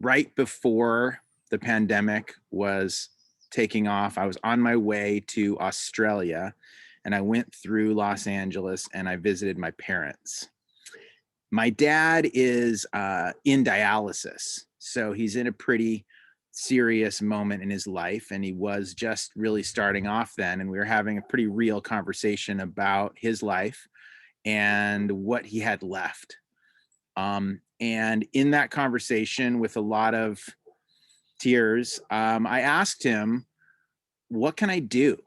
Right before the pandemic was taking off, I was on my way to Australia, and I went through Los Angeles and I visited my parents. My dad is in dialysis, so he's in a pretty serious moment in his life, and he was just really starting off then. And we were having a pretty real conversation about his life and what he had left. And in that conversation, with a lot of tears, I asked him, "What can I do?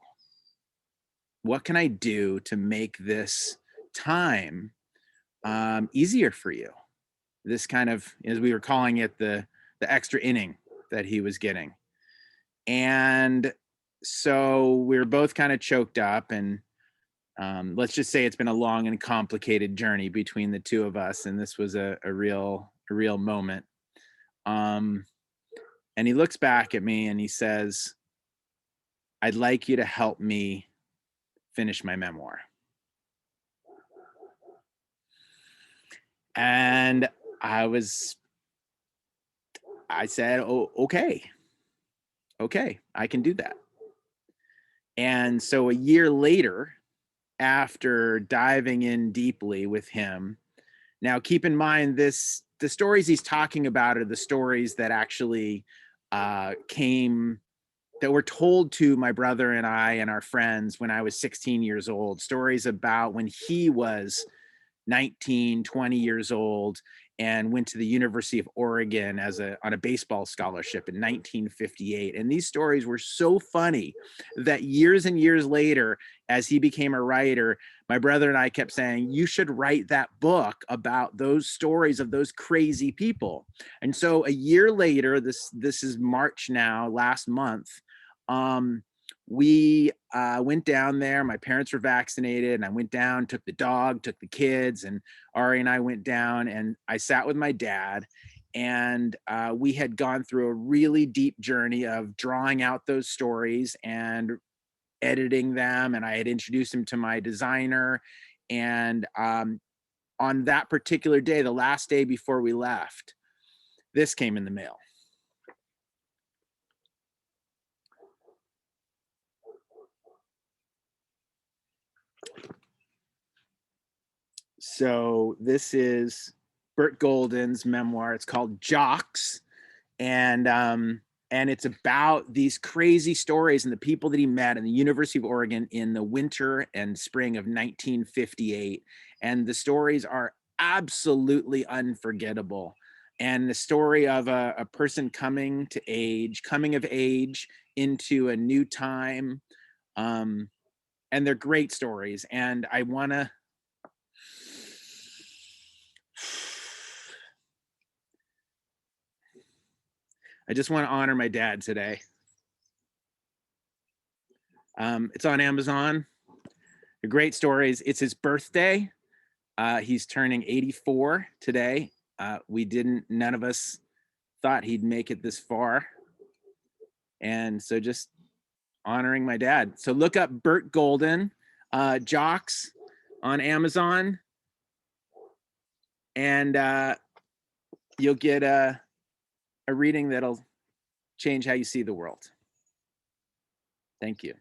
What can I do to make this time easier for you?" This kind of, as we were calling it, the extra inning that he was getting. And so we were both kind of choked up, and let's just say it's been a long and complicated journey between the two of us, and this was a real moment. Um, and he looks back at me and he says, "I'd like you to help me finish my memoir." And I was, I said, "Oh, okay, I can do that." And so a year later, after diving in deeply with him, now keep in mind this, the stories he's talking about are the stories that actually came, that were told to my brother and I and our friends when I was 16 years old, stories about when he was 19, 20 years old and went to the University of Oregon as on a baseball scholarship in 1958. And these stories were so funny that years and years later, as he became a writer, my brother and I kept saying, "You should write that book about those stories of those crazy people." And so a year later, this is March now, last month, we went down there. My parents were vaccinated, and I went down, took the dog, took the kids, and Ari and I went down, and I sat with my dad. And we had gone through a really deep journey of drawing out those stories and editing them. And I had introduced him to my designer. And on that particular day, the last day before we left, this came in the mail. So this is Bert Golden's memoir. It's called Jocks, and it's about these crazy stories and the people that he met in the University of Oregon in the winter and spring of 1958. And the stories are absolutely unforgettable. And the story of a person coming of age into a new time. Um, and they're great stories. And I just want to honor my dad today. It's on Amazon. They're great stories. It's his birthday. He's turning 84 today. None of us thought he'd make it this far. And so just honoring my dad. So look up Bert Golden, Jocks on Amazon, and you'll get a reading that'll change how you see the world. Thank you.